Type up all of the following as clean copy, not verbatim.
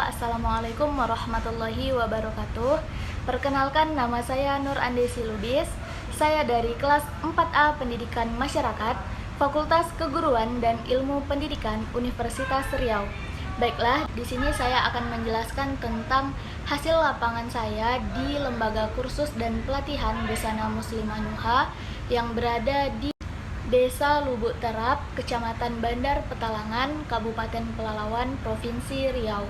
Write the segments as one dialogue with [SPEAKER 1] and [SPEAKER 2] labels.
[SPEAKER 1] Assalamualaikum warahmatullahi wabarakatuh. Perkenalkan, nama saya Nur Andesi Lubis. Saya dari kelas 4A Pendidikan Masyarakat, Fakultas Keguruan dan Ilmu Pendidikan Universitas Riau. Baiklah, di sini saya akan menjelaskan tentang hasil lapangan saya di Lembaga Kursus dan Pelatihan Busana Muslimah Nuha yang berada di Desa Lubuk Terap, Kecamatan Bandar Petalangan, Kabupaten Pelalawan, Provinsi Riau.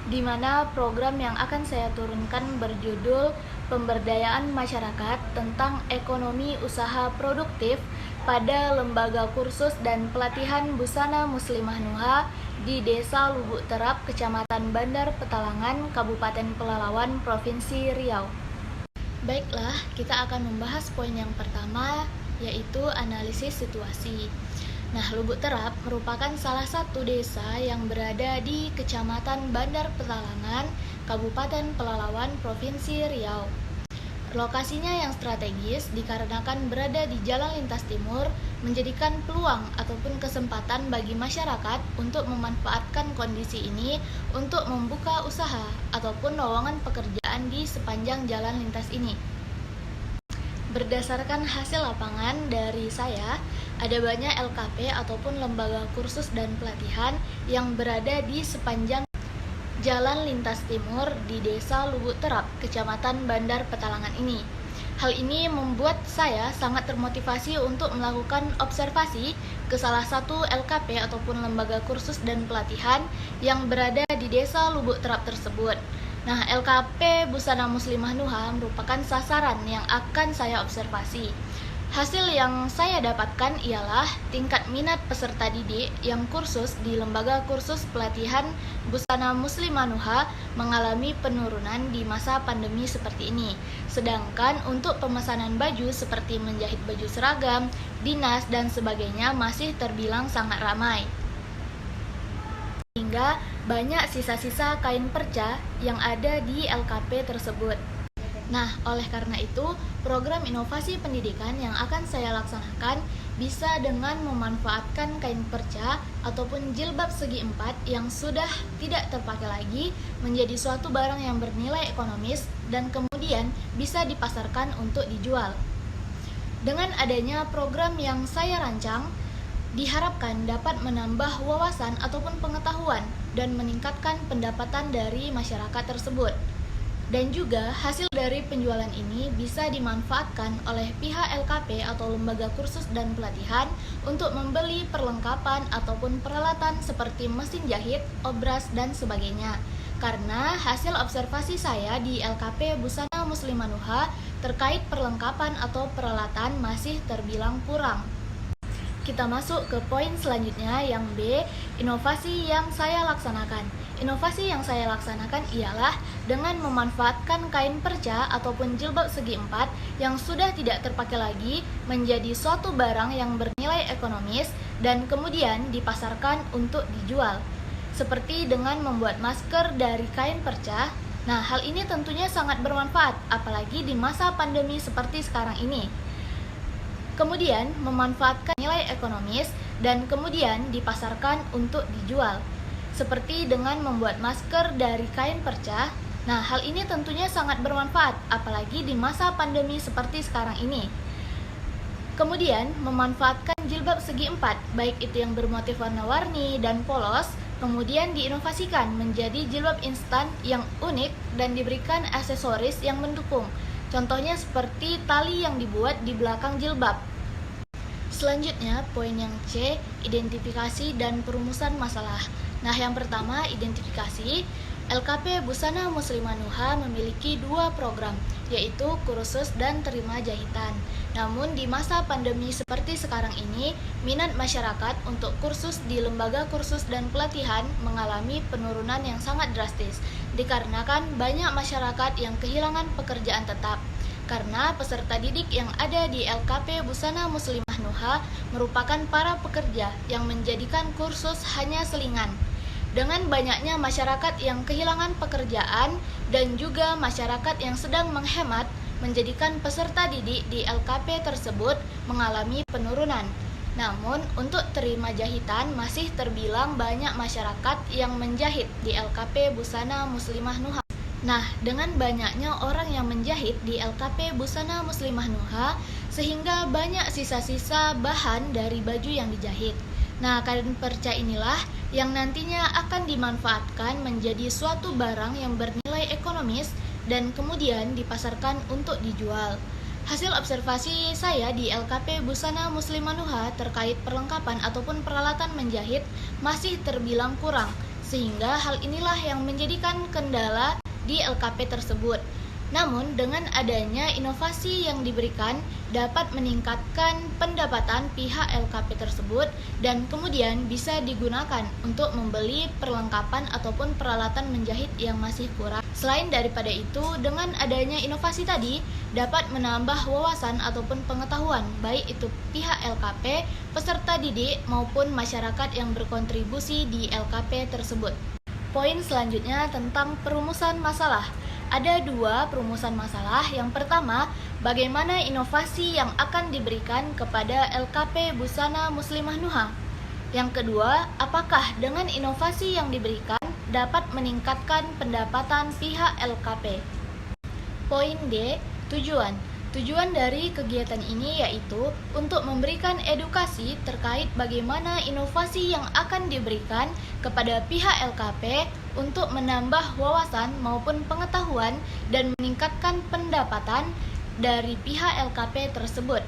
[SPEAKER 1] Di mana program yang akan saya turunkan berjudul Pemberdayaan Masyarakat tentang Ekonomi Usaha Produktif pada Lembaga Kursus dan Pelatihan Busana Muslimah Nuha di Desa Lubuk Terap, Kecamatan Bandar Petalangan, Kabupaten Pelalawan, Provinsi Riau. Baiklah, kita akan membahas poin yang pertama, yaitu analisis situasi. Nah, Lubuk Terap merupakan salah satu desa yang berada di Kecamatan Bandar Petalangan, Kabupaten Pelalawan, Provinsi Riau. Lokasinya yang strategis dikarenakan berada di jalan lintas timur menjadikan peluang ataupun kesempatan bagi masyarakat untuk memanfaatkan kondisi ini untuk membuka usaha ataupun lowongan pekerjaan di sepanjang jalan lintas ini. Berdasarkan hasil lapangan dari saya, ada banyak LKP ataupun lembaga kursus dan pelatihan yang berada di sepanjang jalan lintas timur di Desa Lubuk Terap, Kecamatan Bandar Petalangan ini. Hal ini membuat saya sangat termotivasi untuk melakukan observasi ke salah satu LKP ataupun lembaga kursus dan pelatihan yang berada di Desa Lubuk Terap tersebut. Nah, LKP Busana Muslimah Nuha merupakan sasaran yang akan saya observasi. Hasil yang saya dapatkan ialah tingkat minat peserta didik yang kursus di Lembaga Kursus Pelatihan Busana Muslimah Nuha mengalami penurunan di masa pandemi seperti ini. Sedangkan untuk pemesanan baju seperti menjahit baju seragam, dinas, dan sebagainya masih terbilang sangat ramai. Hingga banyak sisa-sisa kain perca yang ada di LKP tersebut. Nah, oleh karena itu, program inovasi pendidikan yang akan saya laksanakan bisa dengan memanfaatkan kain perca ataupun jilbab segi empat yang sudah tidak terpakai lagi menjadi suatu barang yang bernilai ekonomis dan kemudian bisa dipasarkan untuk dijual. Dengan adanya program yang saya rancang, diharapkan dapat menambah wawasan ataupun pengetahuan dan meningkatkan pendapatan dari masyarakat tersebut. Dan juga hasil dari penjualan ini bisa dimanfaatkan oleh pihak LKP atau lembaga kursus dan pelatihan untuk membeli perlengkapan ataupun peralatan seperti mesin jahit, obras, dan sebagainya. Karena hasil observasi saya di LKP Busana Muslimah Nuha terkait perlengkapan atau peralatan masih terbilang kurang. Kita masuk ke poin selanjutnya yang B, inovasi yang saya laksanakan. Inovasi yang saya laksanakan ialah dengan memanfaatkan kain perca ataupun jilbab segi empat yang sudah tidak terpakai lagi menjadi suatu barang yang bernilai ekonomis dan kemudian dipasarkan untuk dijual. Seperti dengan membuat masker dari kain perca. Nah, hal ini tentunya sangat bermanfaat apalagi di masa pandemi seperti sekarang ini. Kemudian memanfaatkan nilai ekonomis dan kemudian dipasarkan untuk dijual. Seperti dengan membuat masker dari kain perca. Nah, hal ini tentunya sangat bermanfaat apalagi di masa pandemi seperti sekarang ini. Kemudian memanfaatkan jilbab segi empat, baik itu yang bermotif warna-warni dan polos, kemudian diinovasikan menjadi jilbab instan yang unik dan diberikan aksesoris yang mendukung. Contohnya seperti tali yang dibuat di belakang jilbab. Selanjutnya, poin yang C, identifikasi dan perumusan masalah. Nah, yang pertama, identifikasi. LKP Busana Muslimah Nuha memiliki 2 program, yaitu kursus dan terima jahitan. Namun, di masa pandemi seperti sekarang ini, minat masyarakat untuk kursus di lembaga kursus dan pelatihan mengalami penurunan yang sangat drastis, dikarenakan banyak masyarakat yang kehilangan pekerjaan tetap. Karena peserta didik yang ada di LKP Busana Muslimah Nuha merupakan para pekerja yang menjadikan kursus hanya selingan. Dengan banyaknya masyarakat yang kehilangan pekerjaan dan juga masyarakat yang sedang menghemat menjadikan peserta didik di LKP tersebut mengalami penurunan. Namun, untuk terima jahitan masih terbilang banyak masyarakat yang menjahit di LKP Busana Muslimah Nuha. Nah, dengan banyaknya orang yang menjahit di LKP Busana Muslimah Nuha, sehingga banyak sisa-sisa bahan dari baju yang dijahit. Nah, kain perca inilah yang nantinya akan dimanfaatkan menjadi suatu barang yang bernilai ekonomis dan kemudian dipasarkan untuk dijual. Hasil observasi saya di LKP Busana Muslimah Nuha terkait perlengkapan ataupun peralatan menjahit masih terbilang kurang, sehingga hal inilah yang menjadikan kendala di LKP tersebut. Namun, dengan adanya inovasi yang diberikan dapat meningkatkan pendapatan pihak LKP tersebut dan kemudian bisa digunakan untuk membeli perlengkapan ataupun peralatan menjahit yang masih kurang. Selain daripada itu, dengan adanya inovasi tadi dapat menambah wawasan ataupun pengetahuan baik itu pihak LKP, peserta didik maupun masyarakat yang berkontribusi di LKP tersebut. Poin selanjutnya tentang perumusan masalah. Ada dua perumusan masalah. Yang pertama, bagaimana inovasi yang akan diberikan kepada LKP Busana Muslimah Nuha. Yang kedua, apakah dengan inovasi yang diberikan dapat meningkatkan pendapatan pihak LKP. Poin D, tujuan. Tujuan dari kegiatan ini yaitu untuk memberikan edukasi terkait bagaimana inovasi yang akan diberikan kepada pihak LKP untuk menambah wawasan maupun pengetahuan dan meningkatkan pendapatan dari pihak LKP tersebut.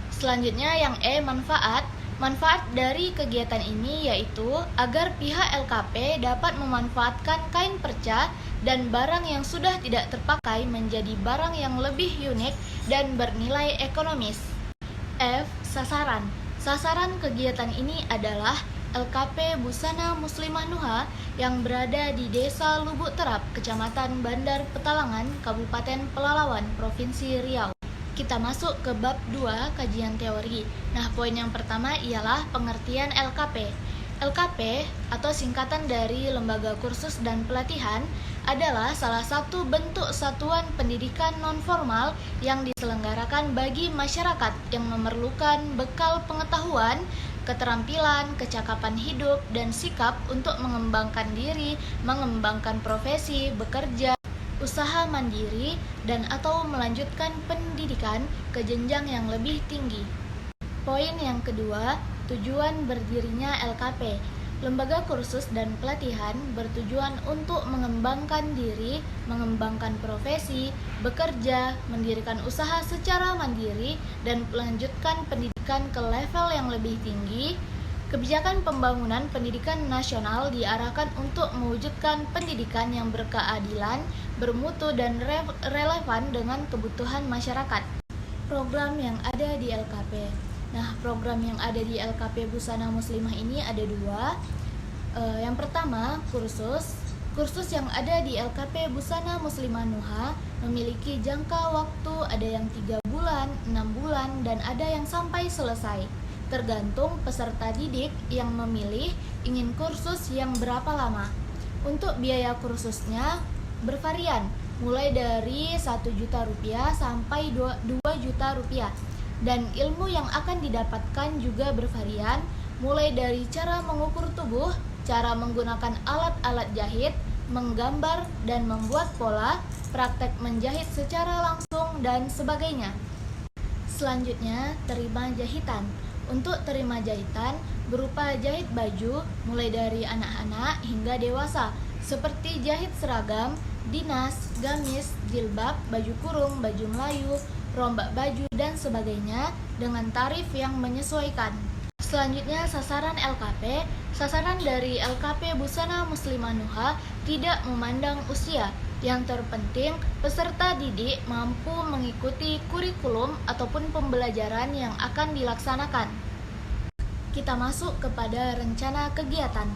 [SPEAKER 1] Selanjutnya yang E, manfaat. Manfaat dari kegiatan ini yaitu agar pihak LKP dapat memanfaatkan kain perca dan barang yang sudah tidak terpakai menjadi barang yang lebih unik dan bernilai ekonomis. F, sasaran. Sasaran kegiatan ini adalah LKP Busana Muslimah Nuha yang berada di Desa Lubuk Terap, Kecamatan Bandar Petalangan, Kabupaten Pelalawan, Provinsi Riau. Kita masuk ke bab 2 kajian teori. Nah, poin yang pertama ialah pengertian LKP. LKP atau singkatan dari Lembaga Kursus dan Pelatihan adalah salah satu bentuk satuan pendidikan non-formal yang diselenggarakan bagi masyarakat yang memerlukan bekal pengetahuan, keterampilan, kecakapan hidup, dan sikap untuk mengembangkan diri, mengembangkan profesi, bekerja, usaha mandiri, dan atau melanjutkan pendidikan ke jenjang yang lebih tinggi. Poin yang kedua, tujuan berdirinya LKP. Lembaga Kursus dan Pelatihan bertujuan untuk mengembangkan diri, mengembangkan profesi, bekerja, mendirikan usaha secara mandiri, dan melanjutkan pendidikan ke level yang lebih tinggi. Kebijakan pembangunan pendidikan nasional diarahkan untuk mewujudkan pendidikan yang berkeadilan, bermutu, dan relevan dengan kebutuhan masyarakat. Program yang ada di LKP. Nah, program yang ada di LKP Busana Muslimah ini ada dua. Yang pertama, kursus. Kursus yang ada di LKP Busana Muslimah Nuha memiliki jangka waktu ada yang 3 bulan, 6 bulan, dan ada yang sampai selesai. Tergantung peserta didik yang memilih ingin kursus yang berapa lama. Untuk biaya kursusnya bervarian, mulai dari Rp1.000.000 sampai Rp2.000.000. Dan ilmu yang akan didapatkan juga bervarian, mulai dari cara mengukur tubuh, cara menggunakan alat-alat jahit, menggambar dan membuat pola, praktek menjahit secara langsung, dan sebagainya. Selanjutnya, terima jahitan. Untuk terima jahitan berupa jahit baju mulai dari anak-anak hingga dewasa, seperti jahit seragam, dinas, gamis, jilbab, baju kurung, baju Melayu, rombak baju, dan sebagainya dengan tarif yang menyesuaikan. Selanjutnya, sasaran LKP. Sasaran dari LKP Busana Muslimah Nuha tidak memandang usia. Yang terpenting, peserta didik mampu mengikuti kurikulum ataupun pembelajaran yang akan dilaksanakan. Kita masuk kepada rencana kegiatan.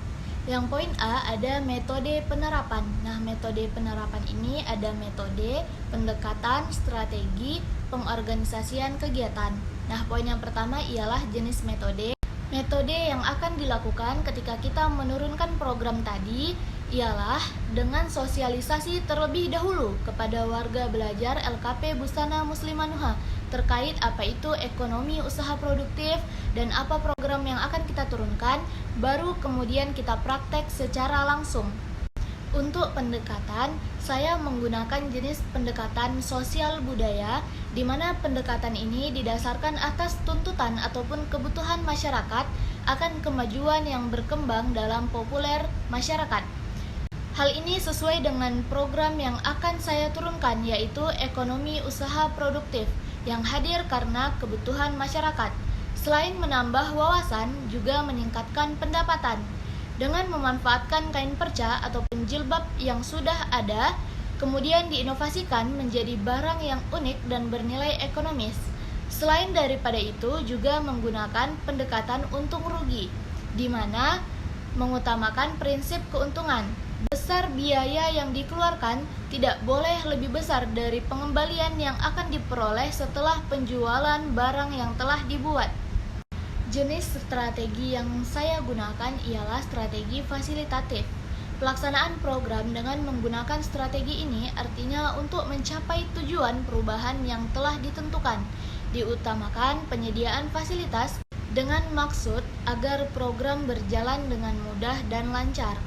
[SPEAKER 1] Yang poin A ada metode penerapan. Nah, metode penerapan ini ada metode, pendekatan, strategi, pengorganisasian kegiatan. Nah, poin yang pertama ialah jenis metode. Metode yang akan dilakukan ketika kita menurunkan program tadi ialah dengan sosialisasi terlebih dahulu kepada warga belajar LKP Busana Muslimah Nuha terkait apa itu ekonomi usaha produktif dan apa program yang akan kita turunkan, baru kemudian kita praktek secara langsung. Untuk pendekatan, saya menggunakan jenis pendekatan sosial budaya, di mana pendekatan ini didasarkan atas tuntutan ataupun kebutuhan masyarakat akan kemajuan yang berkembang dalam populer masyarakat. Hal ini sesuai dengan program yang akan saya turunkan, yaitu ekonomi usaha produktif yang hadir karena kebutuhan masyarakat. Selain menambah wawasan, juga meningkatkan pendapatan. Dengan memanfaatkan kain perca ataupun jilbab yang sudah ada, kemudian diinovasikan menjadi barang yang unik dan bernilai ekonomis. Selain daripada itu, juga menggunakan pendekatan untung rugi, di mana mengutamakan prinsip keuntungan. Besar biaya yang dikeluarkan tidak boleh lebih besar dari pengembalian yang akan diperoleh setelah penjualan barang yang telah dibuat. Jenis strategi yang saya gunakan ialah strategi fasilitatif. Pelaksanaan program dengan menggunakan strategi ini artinya untuk mencapai tujuan perubahan yang telah ditentukan. Diutamakan penyediaan fasilitas dengan maksud agar program berjalan dengan mudah dan lancar.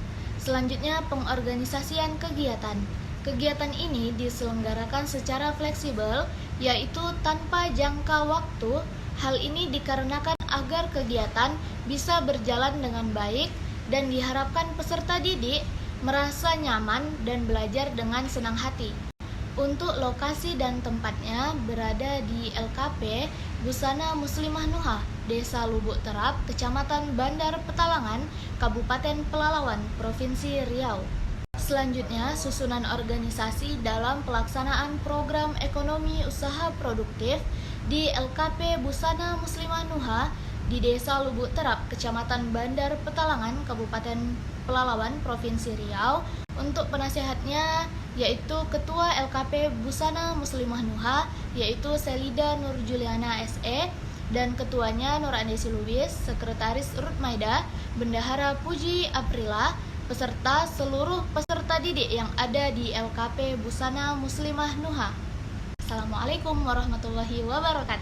[SPEAKER 1] Selanjutnya, pengorganisasian kegiatan. Kegiatan ini diselenggarakan secara fleksibel, yaitu tanpa jangka waktu. Hal ini dikarenakan agar kegiatan bisa berjalan dengan baik dan diharapkan peserta didik merasa nyaman dan belajar dengan senang hati. Untuk lokasi dan tempatnya berada di LKP Busana Muslimah Nuha, Desa Lubuk Terap, Kecamatan Bandar Petalangan, Kabupaten Pelalawan, Provinsi Riau. Selanjutnya, susunan organisasi dalam pelaksanaan program ekonomi usaha produktif di LKP Busana Muslimah Nuha di Desa Lubuk Terap, Kecamatan Bandar Petalangan, Kabupaten Pelalawan, Provinsi Riau. Untuk penasehatnya yaitu Ketua LKP Busana Muslimah Nuha, yaitu Selida Nur Juliana SE, dan Ketuanya Nur Andesi Lubis, Sekretaris Ruth Maida, Bendahara Puji Aprila, beserta seluruh peserta didik yang ada di LKP Busana Muslimah Nuha. Assalamualaikum warahmatullahi wabarakatuh.